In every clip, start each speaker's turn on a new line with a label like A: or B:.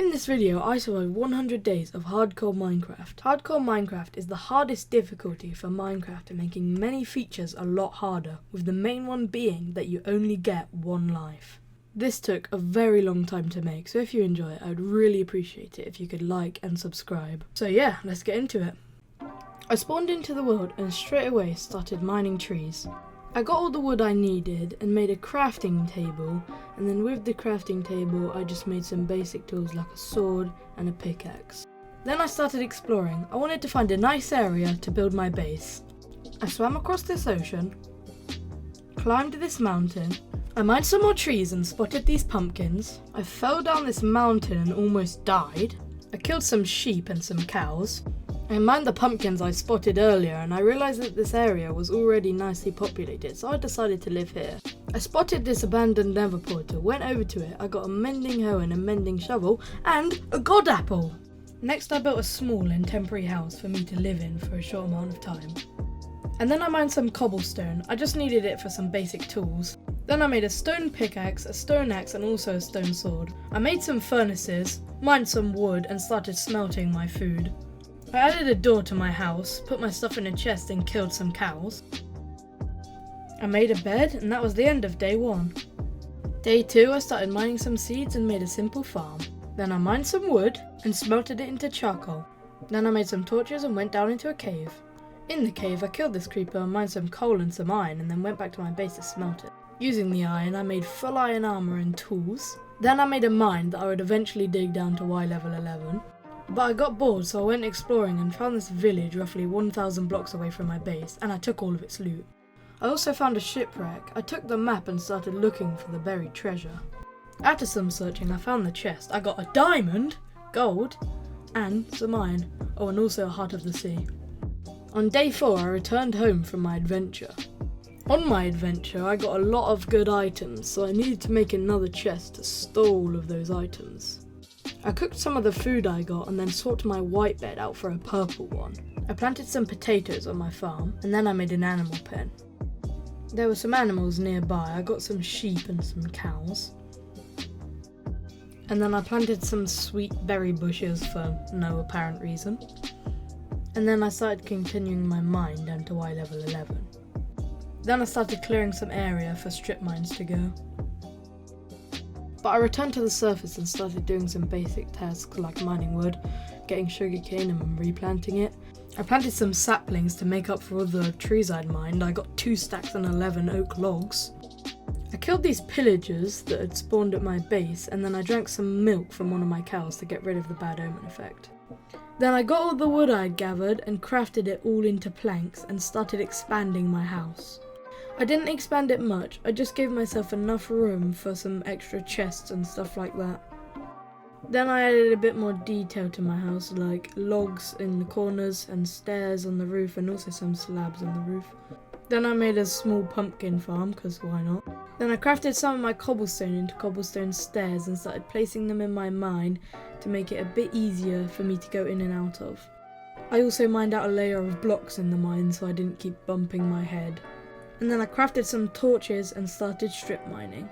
A: In this video, I survived 100 days of Hardcore Minecraft. Hardcore Minecraft is the hardest difficulty for Minecraft and making many features a lot harder, with the main one being that you only get one life. This took a very long time to make, so if you enjoy it, I'd really appreciate it if you could like and subscribe. So yeah, let's get into it. I spawned into the world and straight away started mining trees. I got all the wood I needed and made a crafting table, and then with the crafting table I just made some basic tools like a sword and a pickaxe. Then I started exploring. I wanted to find a nice area to build my base. I swam across this ocean, climbed this mountain, I mined some more trees and spotted these pumpkins. I fell down this mountain and almost died. I killed some sheep and some cows. I mined the pumpkins I spotted earlier and I realised that this area was already nicely populated, so I decided to live here. I spotted this abandoned nether portal, went over to it, I got a mending hoe and a mending shovel, and a god apple! Next I built a small and temporary house for me to live in for a short amount of time. And then I mined some cobblestone, I just needed it for some basic tools. Then I made a stone pickaxe, a stone axe and also a stone sword. I made some furnaces, mined some wood and started smelting my food. I added a door to my house, put my stuff in a chest and killed some cows. I made a bed and that was the end of day 1. Day 2 I started mining some seeds and made a simple farm. Then I mined some wood and smelted it into charcoal. Then I made some torches and went down into a cave. In the cave I killed this creeper and mined some coal and some iron and then went back to my base to smelt it. Using the iron I made full iron armor and tools. Then I made a mine that I would eventually dig down to Y level 11. But I got bored, so I went exploring and found this village roughly 1,000 blocks away from my base, and I took all of its loot. I also found a shipwreck. I took the map and started looking for the buried treasure. After some searching, I found the chest. I got a diamond, gold, and some iron. Oh, and also a heart of the sea. On day 4, I returned home from my adventure. On my adventure, I got a lot of good items, so I needed to make another chest to store all of those items. I cooked some of the food I got and then swapped my white bed out for a purple one. I planted some potatoes on my farm and then I made an animal pen. There were some animals nearby. I got some sheep and some cows. And then I planted some sweet berry bushes for no apparent reason. And then I started continuing my mine down to Y level 11. Then I started clearing some area for strip mines to go. But I returned to the surface and started doing some basic tasks like mining wood, getting sugarcane and replanting it. I planted some saplings to make up for all the trees I'd mined. I got 2 stacks and 11 oak logs. I killed these pillagers that had spawned at my base and then I drank some milk from one of my cows to get rid of the bad omen effect. Then I got all the wood I'd gathered and crafted it all into planks and started expanding my house. I didn't expand it much, I just gave myself enough room for some extra chests and stuff like that. Then I added a bit more detail to my house, like logs in the corners and stairs on the roof and also some slabs on the roof. Then I made a small pumpkin farm, cause why not? Then I crafted some of my cobblestone into cobblestone stairs and started placing them in my mine to make it a bit easier for me to go in and out of. I also mined out a layer of blocks in the mine so I didn't keep bumping my head. And then I crafted some torches and started strip mining.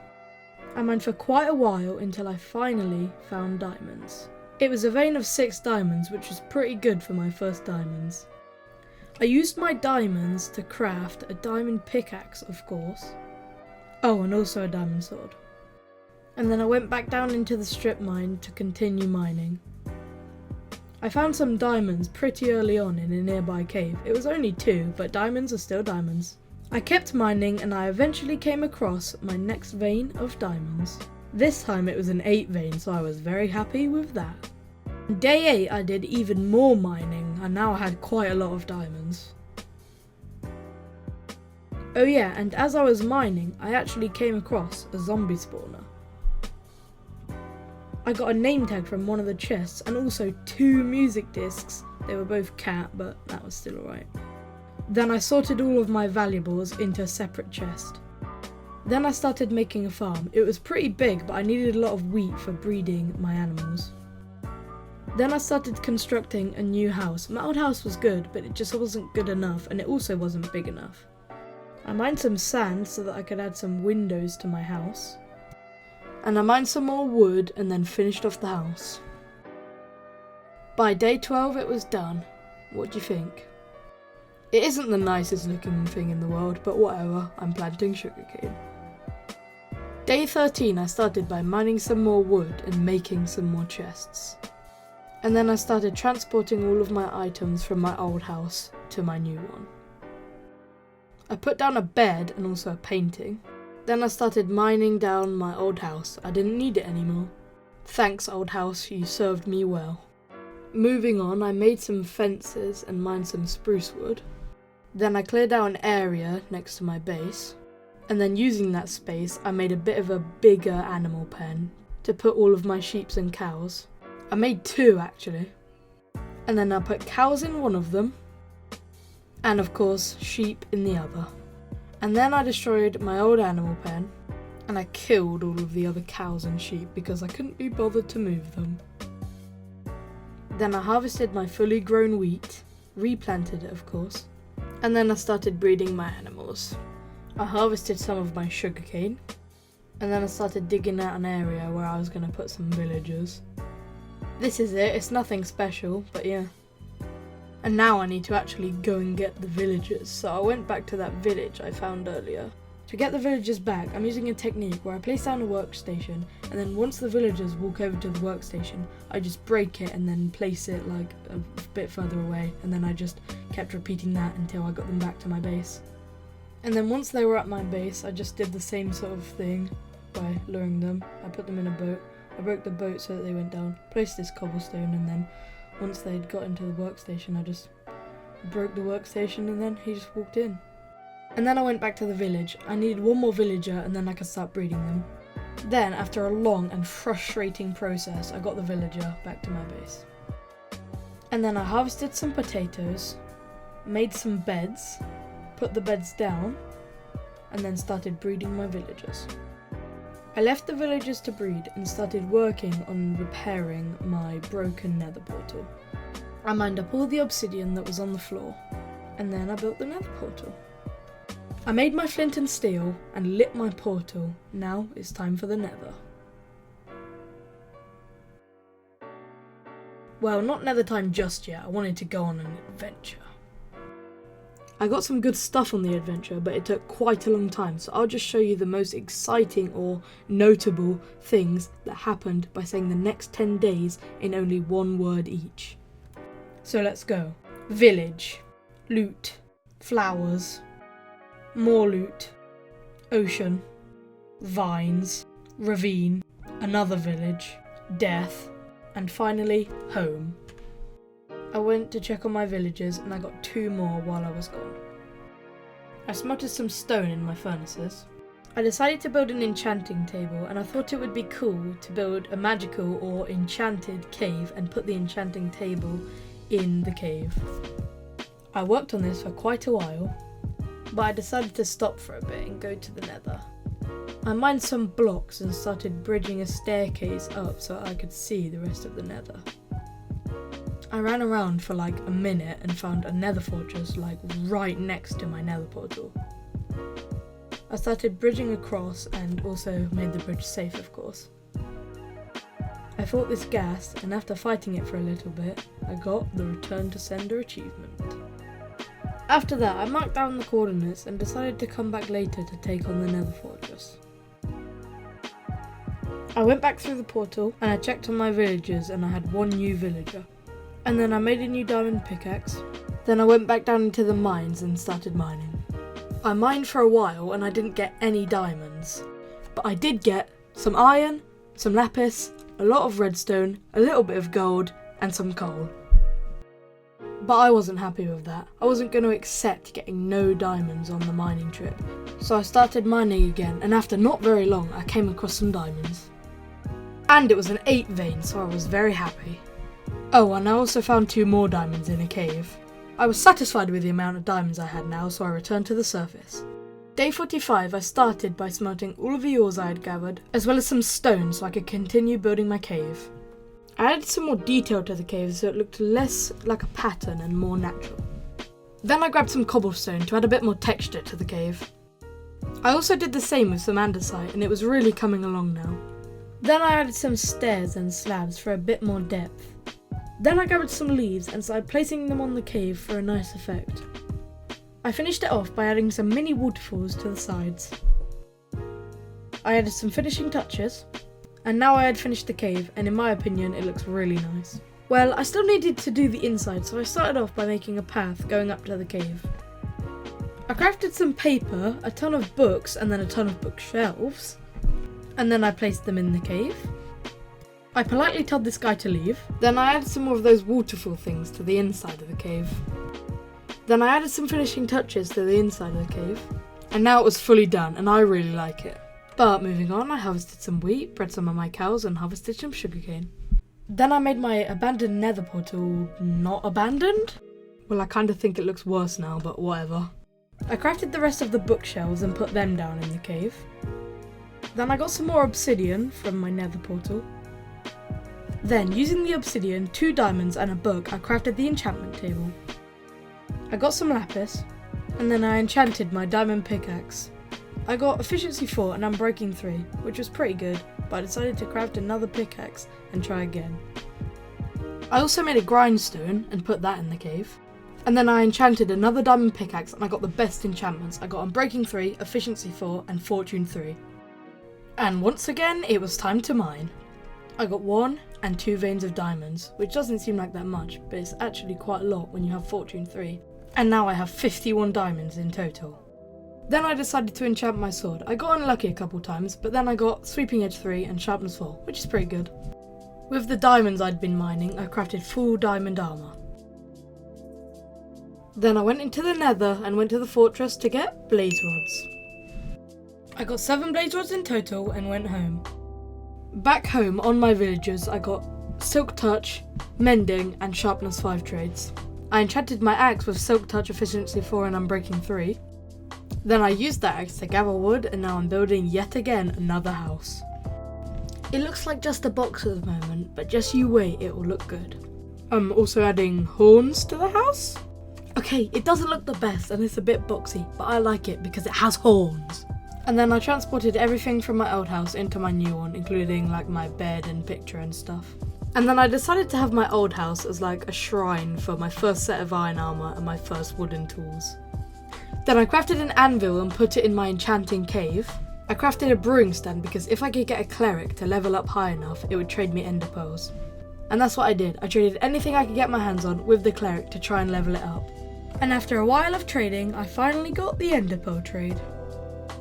A: I mined for quite a while until I finally found diamonds. It was a vein of 6 diamonds, which was pretty good for my first diamonds. I used my diamonds to craft a diamond pickaxe, of course. Oh, and also a diamond sword. And then I went back down into the strip mine to continue mining. I found some diamonds pretty early on in a nearby cave. It was only 2, but diamonds are still diamonds. I kept mining and I eventually came across my next vein of diamonds. This time it was an 8 vein, so I was very happy with that. On day 8 I did even more mining and now I had quite a lot of diamonds. Oh yeah, and as I was mining I actually came across a zombie spawner. I got a name tag from one of the chests and also 2 music discs. They were both cat, but that was still alright. Then I sorted all of my valuables into a separate chest. Then I started making a farm. It was pretty big, but I needed a lot of wheat for breeding my animals. Then I started constructing a new house. My old house was good, but it just wasn't good enough, and it also wasn't big enough. I mined some sand so that I could add some windows to my house. And I mined some more wood and then finished off the house. By day 12 it was done. What do you think? It isn't the nicest looking thing in the world, but whatever, I'm planting sugarcane. Day 13 I started by mining some more wood and making some more chests. And then I started transporting all of my items from my old house to my new one. I put down a bed and also a painting. Then I started mining down my old house. I didn't need it anymore. Thanks, old house, you served me well. Moving on, I made some fences and mined some spruce wood. Then I cleared out an area next to my base. And then using that space, I made a bit of a bigger animal pen to put all of my sheep and cows. I made 2 actually. And then I put cows in one of them. And of course, sheep in the other. And then I destroyed my old animal pen. And I killed all of the other cows and sheep because I couldn't be bothered to move them. Then I harvested my fully grown wheat, replanted it of course. And then I started breeding my animals. I harvested some of my sugarcane, and then I started digging out an area where I was going to put some villagers. This is it, it's nothing special, but yeah. And now I need to actually go and get the villagers, so I went back to that village I found earlier. To get the villagers back, I'm using a technique where I place down a workstation, and then once the villagers walk over to the workstation, I just break it and then place it like a bit further away, and then I just kept repeating that until I got them back to my base. And then once they were at my base, I just did the same sort of thing by luring them. I put them in a boat. I broke the boat so that they went down, placed this cobblestone, and then once they'd got into the workstation, I just broke the workstation and then he just walked in. And then I went back to the village. I needed one more villager and then I could start breeding them. Then, after a long and frustrating process, I got the villager back to my base. And then I harvested some potatoes, made some beds, put the beds down, and then started breeding my villagers. I left the villagers to breed and started working on repairing my broken nether portal. I mined up all the obsidian that was on the floor, and then I built the nether portal. I made my flint and steel and lit my portal. Now it's time for the nether. Well, not nether time just yet, I wanted to go on an adventure. I got some good stuff on the adventure, but it took quite a long time, so I'll just show you the most exciting or notable things that happened by saying the next 10 days in only one word each. So let's go. Village, loot, flowers, more loot, ocean, vines, ravine, another village, death, and finally, home. I went to check on my villagers and I got 2 more while I was gone. I smelted some stone in my furnaces. I decided to build an enchanting table and I thought it would be cool to build a magical or enchanted cave and put the enchanting table in the cave. I worked on this for quite a while, but I decided to stop for a bit and go to the nether. I mined some blocks and started bridging a staircase up so I could see the rest of the nether. I ran around for like a minute and found a nether fortress like right next to my nether portal. I started bridging across and also made the bridge safe, of course. I fought this ghast and after fighting it for a little bit, I got the Return to Sender achievement. After that, I marked down the coordinates and decided to come back later to take on the nether fortress. I went back through the portal and I checked on my villagers and I had 1 new villager. And then I made a new diamond pickaxe. Then I went back down into the mines and started mining. I mined for a while and I didn't get any diamonds. But I did get some iron, some lapis, a lot of redstone, a little bit of gold, and some coal. But I wasn't happy with that. I wasn't going to accept getting no diamonds on the mining trip. So I started mining again and after not very long I came across some diamonds. And it was an 8 vein, so I was very happy. Oh, and I also found 2 more diamonds in a cave. I was satisfied with the amount of diamonds I had now, so I returned to the surface. Day 45, I started by smelting all of the ores I had gathered, as well as some stone so I could continue building my cave. I added some more detail to the cave so it looked less like a pattern and more natural. Then I grabbed some cobblestone to add a bit more texture to the cave. I also did the same with some andesite and it was really coming along now. Then I added some stairs and slabs for a bit more depth. Then I grabbed some leaves and started placing them on the cave for a nice effect. I finished it off by adding some mini waterfalls to the sides. I added some finishing touches, and now I had finished the cave, and in my opinion it looks really nice. Well, I still needed to do the inside, so I started off by making a path going up to the cave. I crafted some paper, a ton of books, and then a ton of bookshelves, and then I placed them in the cave. I politely told this guy to leave. Then I added some more of those waterfall things to the inside of the cave. Then I added some finishing touches to the inside of the cave, and now it was fully done, and I really like it. But moving on, I harvested some wheat, bred some of my cows, and harvested some sugarcane. Then I made my abandoned nether portal not abandoned. Well, I kind of think it looks worse now, but whatever. I crafted the rest of the bookshelves and put them down in the cave. Then I got some more obsidian from my nether portal. Then, using the obsidian, 2 diamonds and a book, I crafted the enchantment table. I got some lapis, and then I enchanted my diamond pickaxe. I got efficiency 4 and unbreaking 3, which was pretty good, but I decided to craft another pickaxe and try again. I also made a grindstone and put that in the cave. And then I enchanted another diamond pickaxe and I got the best enchantments. I got unbreaking 3, efficiency 4 and fortune 3. And once again, it was time to mine. I got 1 and 2 veins of diamonds, which doesn't seem like that much, but it's actually quite a lot when you have fortune 3. And now I have 51 diamonds in total. Then I decided to enchant my sword. I got unlucky a couple times, but then I got sweeping edge 3 and sharpness 4, which is pretty good. With the diamonds I'd been mining, I crafted full diamond armor. Then I went into the nether and went to the fortress to get blaze rods. I got 7 blaze rods in total and went home. Back home on my villagers I got silk touch, mending and sharpness 5 trades. I enchanted my axe with silk touch, efficiency 4 and unbreaking 3. Then I used that axe to gather wood and now I'm building yet again another house. It looks like just a box at the moment, but just you wait, it will look good. I'm also adding horns to the house. Okay, it doesn't look the best and it's a bit boxy, but I like it because it has horns. And then I transported everything from my old house into my new one, including like my bed and picture and stuff. And then I decided to have my old house as like a shrine for my first set of iron armor and my first wooden tools. Then I crafted an anvil and put it in my enchanting cave. I crafted a brewing stand because if I could get a cleric to level up high enough, it would trade me ender pearls. And that's what I did. I traded anything I could get my hands on with the cleric to try and level it up. And after a while of trading, I finally got the ender pearl trade.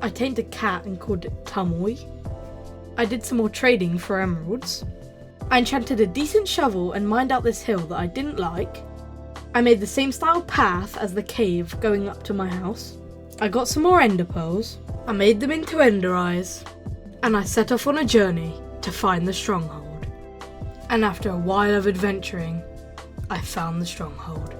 A: I tamed a cat and called it Tamoy. I did some more trading for emeralds. I enchanted a decent shovel and mined out this hill that I didn't like. I made the same style path as the cave going up to my house. I got some more ender pearls. I made them into ender eyes. And I set off on a journey to find the stronghold. And after a while of adventuring, I found the stronghold.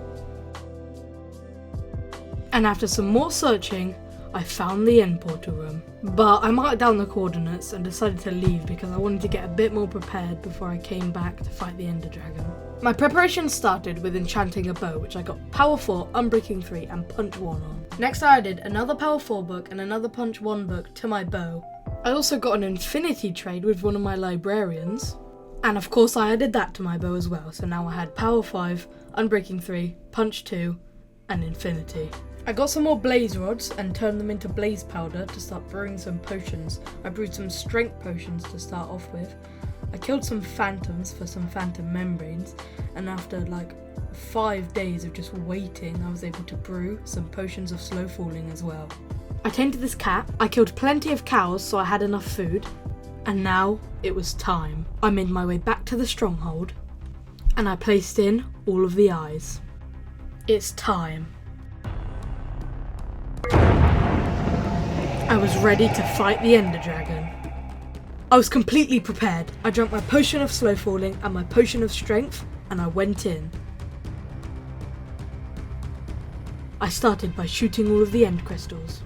A: And after some more searching, I found the end portal room. But I marked down the coordinates and decided to leave because I wanted to get a bit more prepared before I came back to fight the ender dragon. My preparation started with enchanting a bow, which I got power 4, unbreaking 3 and punch 1 on. Next I added another power 4 book and another punch 1 book to my bow. I also got an infinity trade with one of my librarians. And of course I added that to my bow as well, so now I had power 5, unbreaking 3, punch 2 and infinity. I got some more blaze rods and turned them into blaze powder to start brewing some potions. I brewed some strength potions to start off with. I killed some phantoms for some phantom membranes, and after like 5 days of just waiting, I was able to brew some potions of slow falling as well. I tamed this cat, I killed plenty of cows so I had enough food, and now it was time. I made my way back to the stronghold, and I placed in all of the eyes. It's time. I was ready to fight the ender dragon. I was completely prepared. I drank my potion of slow falling and my potion of strength, and I went in. I started by shooting all of the end crystals.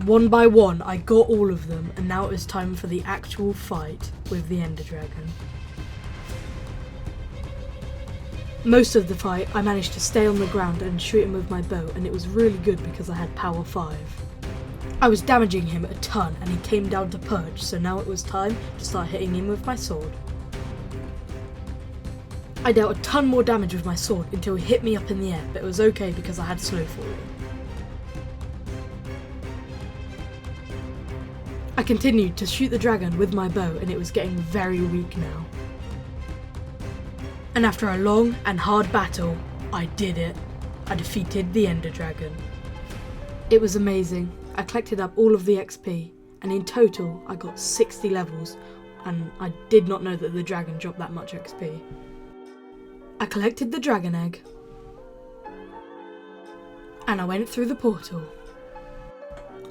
A: One by one, I got all of them, and now it was time for the actual fight with the ender dragon. Most of the fight, I managed to stay on the ground and shoot him with my bow, and it was really good because I had power 5. I was damaging him a ton and he came down to purge, so now it was time to start hitting him with my sword. I dealt a ton more damage with my sword until he hit me up in the air, but it was okay because I had slow falling. I continued to shoot the dragon with my bow and it was getting very weak now. And after a long and hard battle, I did it. I defeated the Ender Dragon. It was amazing. I collected up all of the XP and in total I got 60 levels and I did not know that the dragon dropped that much XP. I collected the dragon egg and I went through the portal.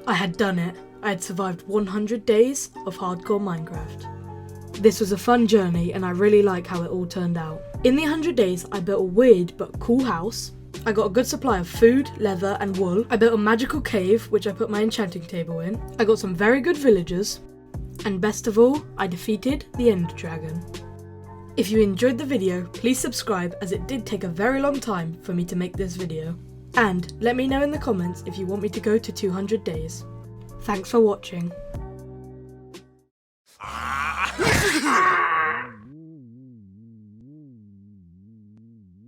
A: I had done it. I had survived 100 days of hardcore Minecraft. This was a fun journey and I really like how it all turned out. In the 100 days I built a weird but cool house. I got a good supply of food, leather and wool. I built a magical cave which I put my enchanting table in. I got some very good villagers. And best of all, I defeated the Ender Dragon. If you enjoyed the video, please subscribe as it did take a very long time for me to make this video. And let me know in the comments if you want me to go to 200 days. Thanks for watching.